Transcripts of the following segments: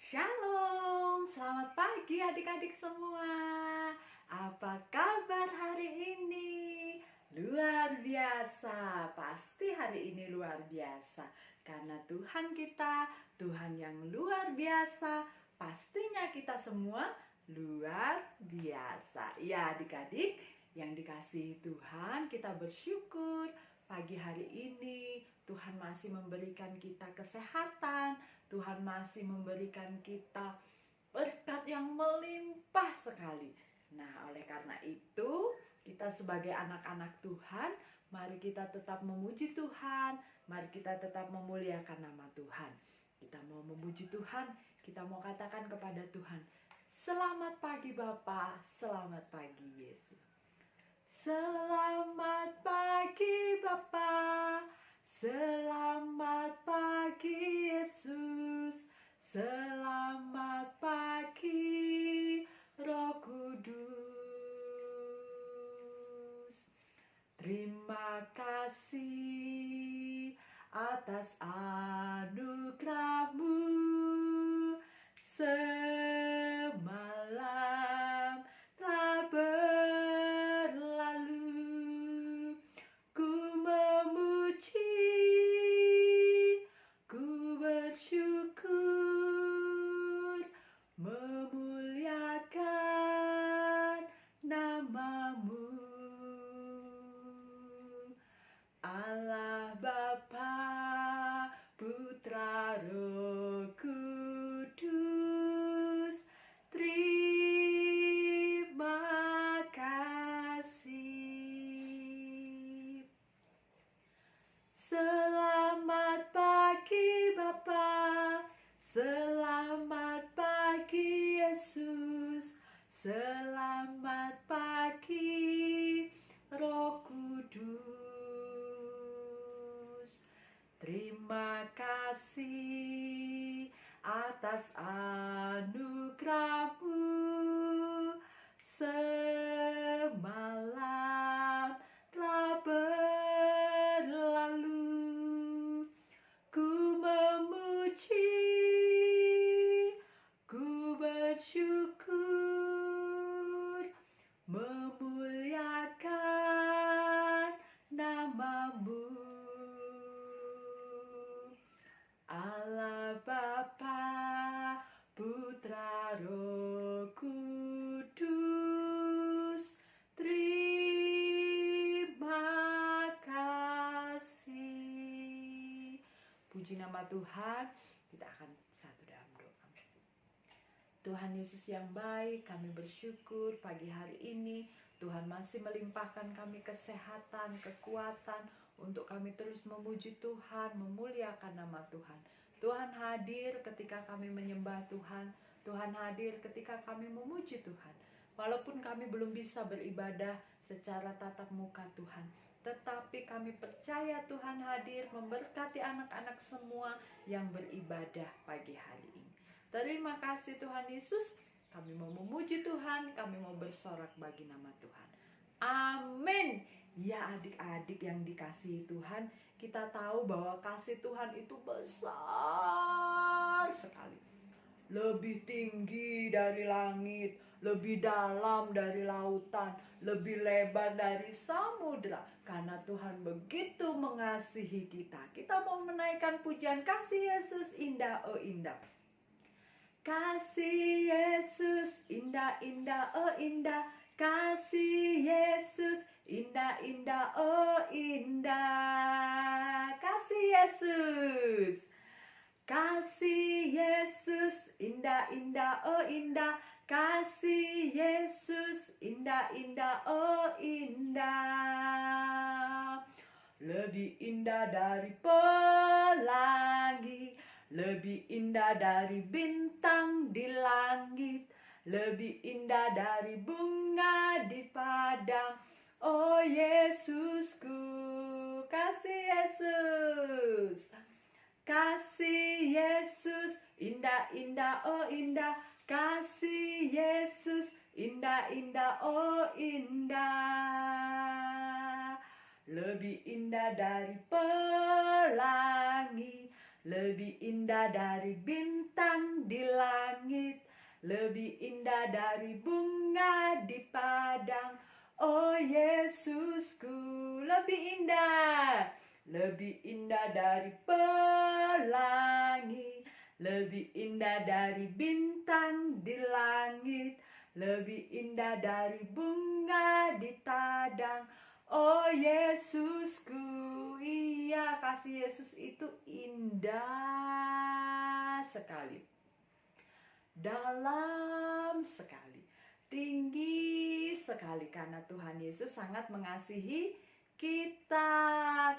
Shalom, selamat pagi adik-adik semua. Apa kabar hari ini? Luar biasa, pasti hari ini luar biasa. Karena Tuhan kita, Tuhan yang luar biasa, pastinya kita semua luar biasa. Ya adik-adik, yang dikasihi Tuhan, kita bersyukur pagi hari ini Tuhan masih memberikan kita kesehatan, Tuhan masih memberikan kita berkat yang melimpah sekali. Nah, oleh karena itu, kita sebagai anak-anak Tuhan, mari kita tetap memuji Tuhan, mari kita tetap memuliakan nama Tuhan. Kita mau memuji Tuhan, kita mau katakan kepada Tuhan, selamat pagi Bapa, selamat pagi Yesus. Selamat pagi Bapa, selamat pagi Yesus, selamat pagi Roh Kudus. Terima kasih atas anugerah-Mu semalam telah berlalu. Ku memuji, ku bersyukur, memuliakan nama-Mu. Allah Bapa, Putra, Roh Kudus, terima kasih. Selamat pagi Bapa, selamat pagi Yesus, selamat pagi Roh Kudus. Terima kasih atas anugerah-Mu semalam telah berlalu. Ku memuji, ku bersyukur, memuliakan nama-Mu. Allah Bapa, Putra, Roh Kudus, terima kasih. Puji nama Tuhan. Kita akan satu dalam doa. Tuhan Yesus yang baik, kami bersyukur pagi hari ini Tuhan masih melimpahkan kami kesehatan, kekuatan untuk kami terus memuji Tuhan, memuliakan nama Tuhan. Tuhan hadir ketika kami menyembah Tuhan, Tuhan hadir ketika kami memuji Tuhan. Walaupun kami belum bisa beribadah secara tatap muka Tuhan, tetapi kami percaya Tuhan hadir memberkati anak-anak semua yang beribadah pagi hari ini. Terima kasih Tuhan Yesus, kami mau memuji Tuhan, kami mau bersorak bagi nama Tuhan. Amin. Ya adik-adik yang dikasihi Tuhan, kita tahu bahwa kasih Tuhan itu besar sekali. Lebih tinggi dari langit, lebih dalam dari lautan, lebih lebar dari samudra. Karena Tuhan begitu mengasihi kita. Kita mau menaikkan pujian kasih Yesus indah, oh indah. Kasih Yesus indah, indah, oh indah. Kasih Yesus indah, indah, oh indah. Kasih Yesus. Kasih Yesus indah, indah, oh indah. Kasih Yesus indah, indah, oh indah. Lebih indah dari pelangi, lebih indah dari bintang di langit, lebih indah dari bunga di padang. Oh Yesusku, kasih Yesus. Kasih Yesus indah, indah, oh indah. Kasih Yesus indah, indah, oh indah. Lebih indah dari pelangi, lebih indah dari bintang di langit, lebih indah dari bunga di padang. Oh Yesusku, lebih indah dari pelangi, lebih indah dari bintang di langit, lebih indah dari bunga di padang. Oh Yesusku, iya, kasih Yesus itu indah sekali, dalam sekali, tinggi sekali, karena Tuhan Yesus sangat mengasihi kita,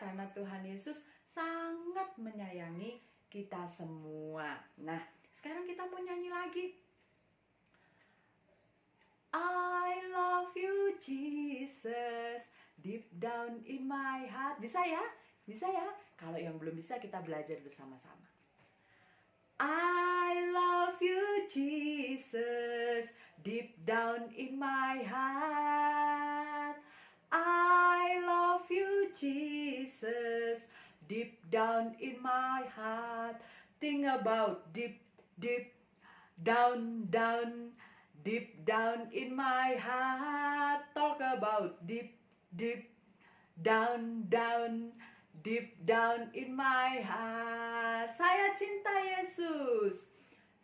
karena Tuhan Yesus sangat menyayangi kita semua. Nah, sekarang kita mau nyanyi lagi. I love you Jesus, deep down in my heart. Bisa ya? Bisa ya? Kalau yang belum bisa, kita belajar bersama-sama. I love you Jesus, deep down in my heart. I love you Jesus, deep down in my heart. Think about deep down, deep down in my heart. Talk about deep down, deep down in my heart. Saya cinta Yesus,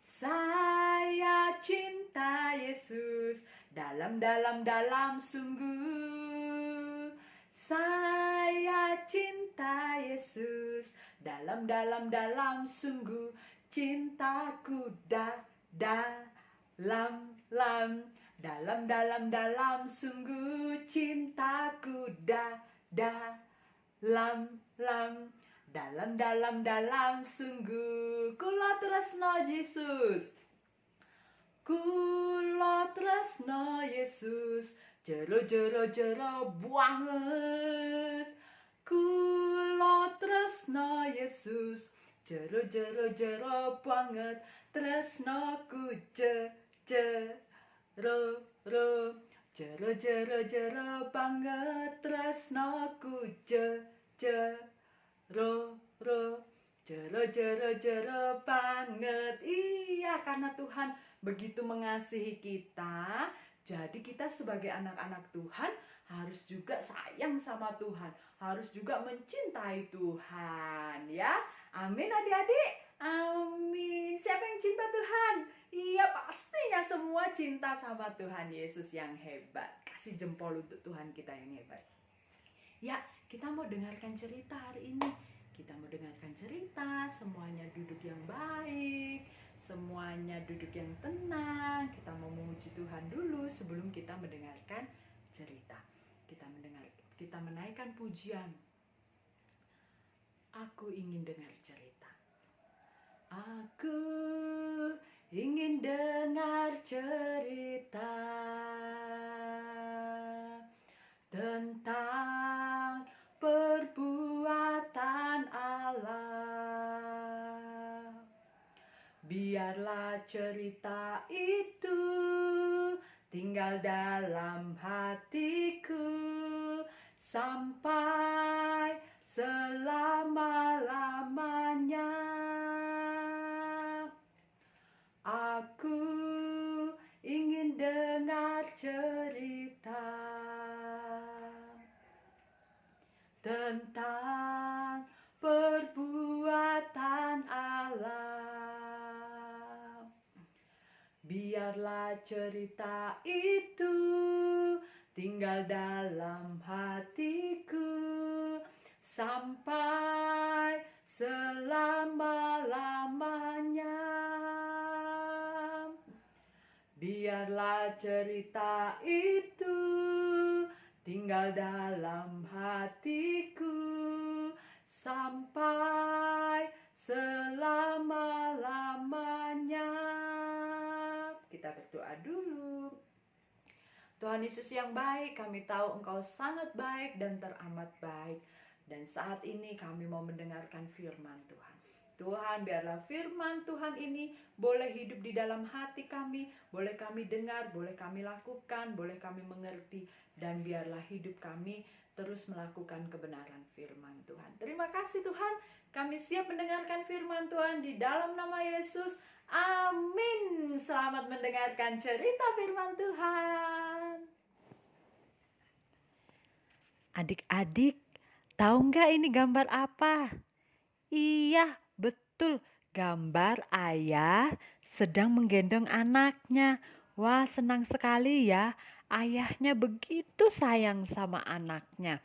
saya cinta Yesus, dalam sungguh. Saya cinta Yesus, dalam sungguh. Cintaku dalam sungguh. Cintaku dalam sungguh. Kula tresno Yesus, kula tresno Yesus, jero banget. Kula tresno Yesus, jero banget. Tresnoku jero banget. Tresnoku jero banget. Iya, karena Tuhan begitu mengasihi kita, jadi kita sebagai anak-anak Tuhan harus juga sayang sama Tuhan, harus juga mencintai Tuhan, ya. Amin adik-adik. Amin. Siapa yang cinta Tuhan? Iya, pastinya semua cinta sama Tuhan Yesus yang hebat. Kasih jempol untuk Tuhan kita yang hebat. Ya, kita mau dengarkan cerita hari ini. Kita mau dengarkan cerita, semuanya duduk yang baik, semuanya duduk yang tenang. Kita mau memuji Tuhan dulu sebelum kita mendengarkan cerita. Kita menaikkan pujian. Aku ingin dengar cerita. Aku ingin dengar cerita tentang perbuatan Allah. Biarlah cerita itu tinggal dalam hatiku sampai selama-lamanya. Aku ingin dengar cerita tentang perbuatan Allah. Biarlah cerita itu tinggal dalam hatiku sampai selama-lamanya. Biarlah cerita itu tinggal dalam hatiku sampai selama-lamanya. Kita berdoa dulu. Tuhan Yesus yang baik, kami tahu Engkau sangat baik dan teramat baik. Dan saat ini kami mau mendengarkan firman Tuhan. Tuhan, biarlah firman Tuhan ini boleh hidup di dalam hati kami, boleh kami dengar, boleh kami lakukan, boleh kami mengerti, dan biarlah hidup kami terus melakukan kebenaran firman Tuhan. Terima kasih Tuhan, kami siap mendengarkan firman Tuhan di dalam nama Yesus. Amin. Selamat mendengarkan cerita firman Tuhan. Adik-adik, tahu nggak ini gambar apa? Iya, betul. Gambar ayah sedang menggendong anaknya. Wah, senang sekali ya. Ayahnya begitu sayang sama anaknya.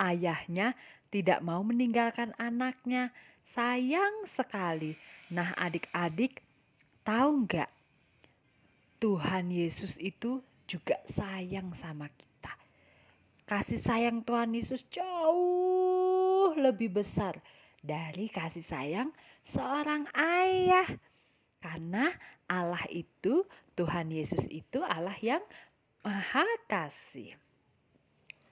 Ayahnya tidak mau meninggalkan anaknya. Sayang sekali. Nah, adik-adik, tahu nggak? Tuhan Yesus itu juga sayang sama kita. Kasih sayang Tuhan Yesus jauh lebih besar dari kasih sayang seorang ayah. Karena Allah itu, Tuhan Yesus itu Allah yang Maha Kasih.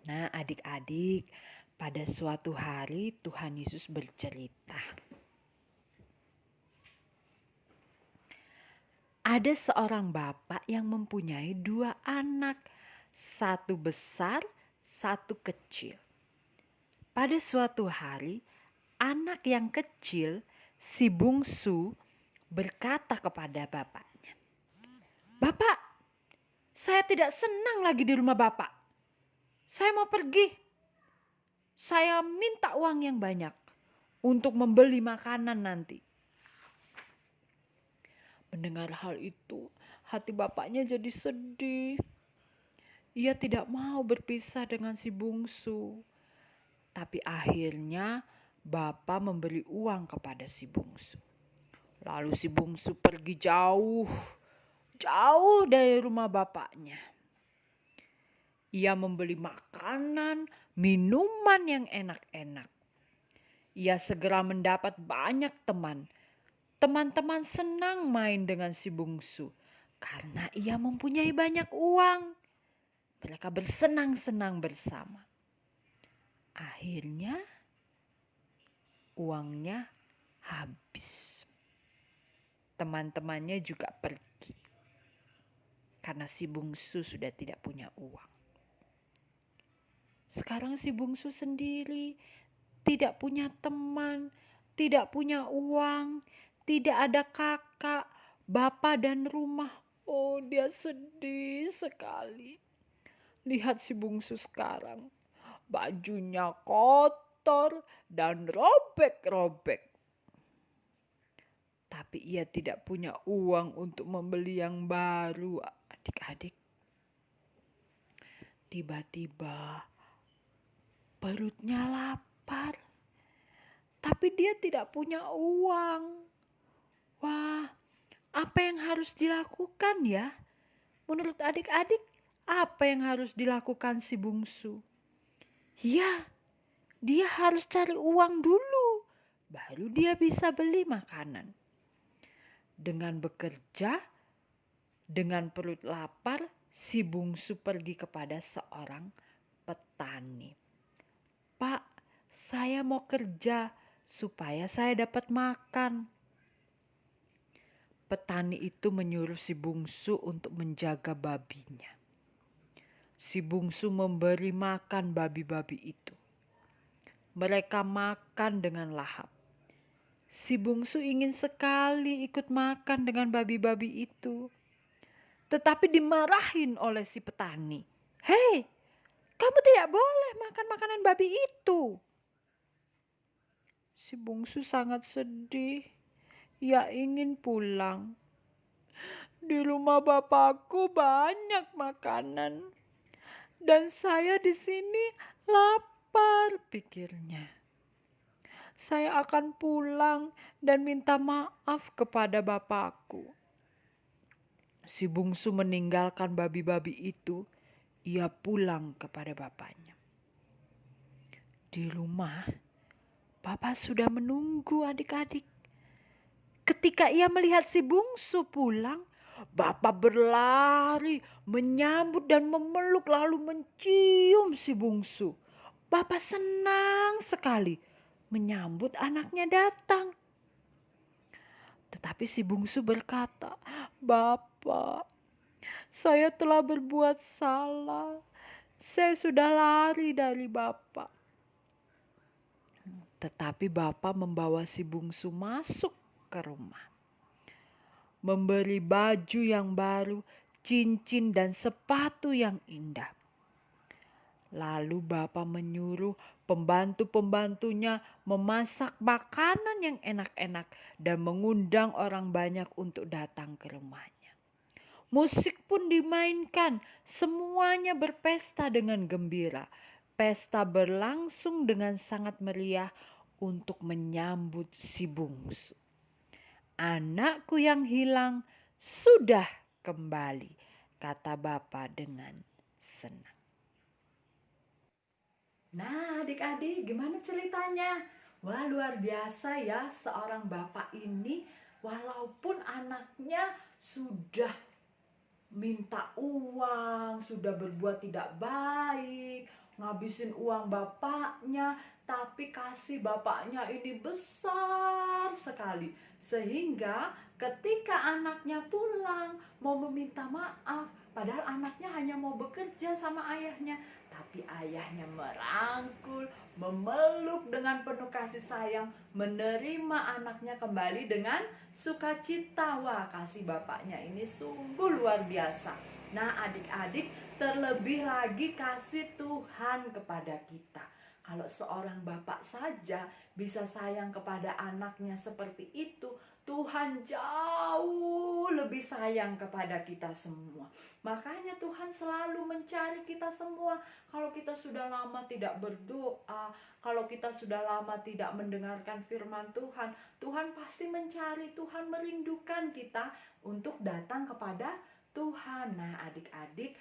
Nah, adik-adik, pada suatu hari Tuhan Yesus bercerita. Ada seorang bapak yang mempunyai 2 anak, satu besar, satu kecil. Pada suatu hari, anak yang kecil, si bungsu, berkata kepada bapaknya, "Bapak, saya tidak senang lagi di rumah Bapak. Saya mau pergi. Saya minta uang yang banyak untuk membeli makanan nanti." Mendengar hal itu, hati bapaknya jadi sedih. Ia tidak mau berpisah dengan si bungsu. Tapi akhirnya bapak memberi uang kepada si bungsu. Lalu si bungsu pergi jauh dari rumah bapaknya. Ia membeli makanan, minuman yang enak-enak. Ia segera mendapat banyak teman. Teman-teman senang main dengan si bungsu karena ia mempunyai banyak uang. Mereka bersenang-senang bersama. Akhirnya uangnya habis. Teman-temannya juga pergi karena si bungsu sudah tidak punya uang. Sekarang si bungsu sendiri, tidak punya teman, tidak punya uang, tidak ada kakak, bapak dan rumah. Oh, dia sedih sekali. Lihat si bungsu sekarang, bajunya kotor dan robek-robek. Tapi ia tidak punya uang untuk membeli yang baru, adik-adik. Tiba-tiba perutnya lapar, tapi dia tidak punya uang. Wah, apa yang harus dilakukan ya? Menurut adik-adik, apa yang harus dilakukan si bungsu? Ya, dia harus cari uang dulu, baru dia bisa beli makanan. Dengan bekerja, dengan perut lapar, si bungsu pergi kepada seorang petani. "Pak, saya mau kerja supaya saya dapat makan." Petani itu menyuruh si bungsu untuk menjaga babinya. Si bungsu memberi makan babi-babi itu. Mereka makan dengan lahap. Si bungsu ingin sekali ikut makan dengan babi-babi itu. Tetapi dimarahin oleh si petani. "Hei, kamu tidak boleh makan makanan babi itu." Si bungsu sangat sedih. Ia ingin pulang. Di rumah bapakku banyak makanan. Dan saya di sini lapar, pikirnya. Saya akan pulang dan minta maaf kepada bapakku. Si bungsu meninggalkan babi-babi itu. Ia pulang kepada bapaknya. Di rumah, bapak sudah menunggu adik-adik. Ketika ia melihat si bungsu pulang, bapak berlari, menyambut dan memeluk lalu mencium si bungsu. Bapak senang sekali. menyambut anaknya datang. Tetapi si bungsu berkata, "Bapak, saya telah berbuat salah. Saya sudah lari dari Bapak." Tetapi Bapak membawa si bungsu masuk ke rumah, memberi baju yang baru, cincin dan sepatu yang indah. Lalu Bapak menyuruh pembantu-pembantunya memasak makanan yang enak-enak dan mengundang orang banyak untuk datang ke rumahnya. Musik pun dimainkan, semuanya berpesta dengan gembira. Pesta berlangsung dengan sangat meriah untuk menyambut si bungsu. "Anakku yang hilang sudah kembali," kata Bapak dengan senang. Nah, adik-adik, gimana ceritanya? Wah, luar biasa ya, seorang bapak ini walaupun anaknya sudah minta uang, sudah berbuat tidak baik, ngabisin uang bapaknya, tapi kasih bapaknya ini besar sekali. Sehingga ketika anaknya pulang mau meminta maaf, padahal anaknya hanya mau bekerja sama ayahnya, tapi ayahnya merangkul, memeluk dengan penuh kasih sayang, menerima anaknya kembali dengan sukacita. Wah, kasih bapaknya ini sungguh luar biasa. Nah, adik-adik, terlebih lagi kasih Tuhan kepada kita. Kalau seorang bapak saja bisa sayang kepada anaknya seperti itu, Tuhan jauh lebih sayang kepada kita semua. Makanya Tuhan selalu mencari kita semua. Kalau kita sudah lama tidak berdoa, kalau kita sudah lama tidak mendengarkan firman Tuhan, Tuhan pasti mencari, Tuhan merindukan kita untuk datang kepada Tuhan. Nah, adik-adik,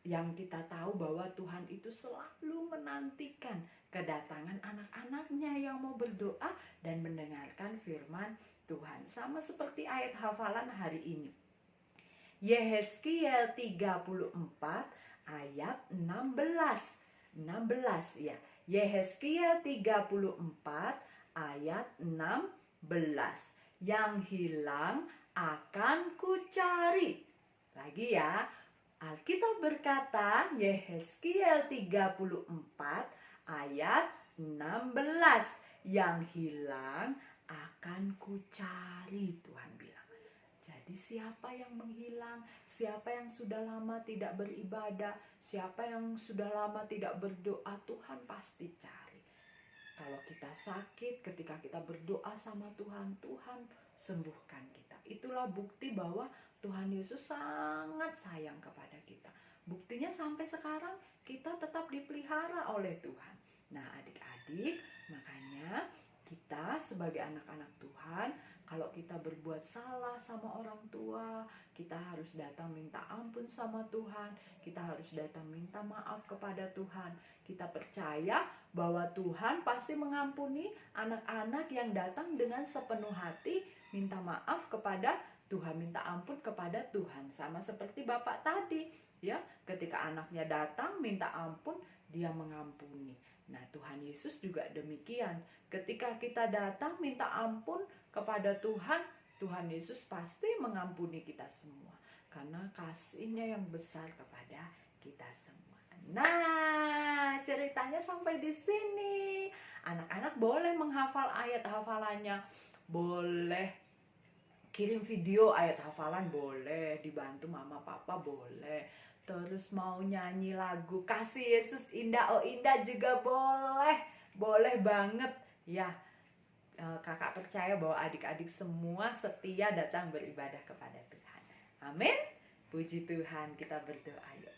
yang kita tahu bahwa Tuhan itu selalu menantikan kedatangan anak-anaknya yang mau berdoa dan mendengarkan firman Tuhan. Sama seperti ayat hafalan hari ini. Yehezkiel 34 ayat 16. 16 ya. Yehezkiel 34 ayat 16. Yang hilang akan kucari. Lagi ya. Alkitab berkata, Yehezkiel 34 ayat 16, yang hilang akan kucari, Tuhan bilang. Jadi siapa yang menghilang, siapa yang sudah lama tidak beribadah, siapa yang sudah lama tidak berdoa, Tuhan pasti cari. Kalau kita sakit, ketika kita berdoa sama Tuhan, Tuhan sembuhkan kita. Itulah bukti bahwa Tuhan Yesus sangat sayang kepada kita. Buktinya sampai sekarang kita tetap dipelihara oleh Tuhan. Nah, adik-adik, makanya kita sebagai anak-anak Tuhan, kalau kita berbuat salah sama orang tua, kita harus datang minta ampun sama Tuhan. Kita harus datang minta maaf kepada Tuhan. Kita percaya bahwa Tuhan pasti mengampuni anak-anak yang datang dengan sepenuh hati minta maaf kepada Tuhan, minta ampun kepada Tuhan. Sama seperti Bapak tadi, ya, ketika anaknya datang minta ampun, dia mengampuni. Nah, Tuhan Yesus juga demikian. Ketika kita datang minta ampun kepada Tuhan, Tuhan Yesus pasti mengampuni kita semua. Karena kasih-Nya yang besar kepada kita semua. Nah, ceritanya sampai di sini. Anak-anak boleh menghafal ayat hafalannya. Boleh kirim video ayat hafalan, boleh dibantu mama papa, boleh. Terus mau nyanyi lagu Kasih Yesus Indah Oh Indah juga boleh. Boleh banget ya. Kakak percaya bahwa adik-adik semua setia datang beribadah kepada Tuhan. Amin. Puji Tuhan, kita berdoa yuk.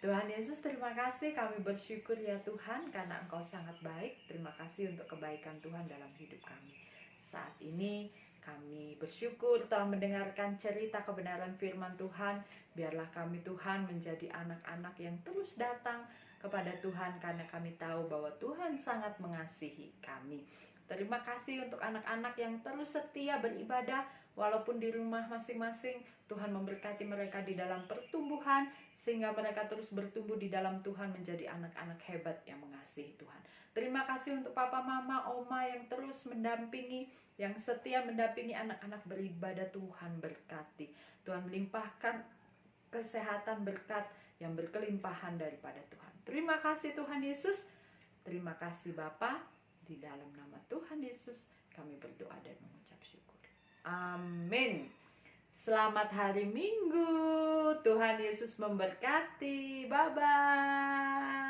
Tuhan Yesus, terima kasih, kami bersyukur ya Tuhan karena Engkau sangat baik. Terima kasih untuk kebaikan Tuhan dalam hidup kami. Saat ini kami bersyukur telah mendengarkan cerita kebenaran firman Tuhan. Biarlah kami Tuhan menjadi anak-anak yang terus datang kepada Tuhan karena kami tahu bahwa Tuhan sangat mengasihi kami. Terima kasih untuk anak-anak yang terus setia beribadah walaupun di rumah masing-masing. Tuhan memberkati mereka di dalam pertumbuhan, sehingga mereka terus bertumbuh di dalam Tuhan menjadi anak-anak hebat yang mengasihi Tuhan. Terima kasih untuk papa, mama, oma yang terus mendampingi, yang setia mendampingi anak-anak beribadah. Tuhan berkati. Tuhan melimpahkan kesehatan, berkat yang berkelimpahan daripada Tuhan. Terima kasih Tuhan Yesus. Terima kasih Bapa. Di dalam nama Tuhan Yesus kami berdoa dan mengucap syukur. Amin. Selamat hari Minggu. Tuhan Yesus memberkati. Bye-bye.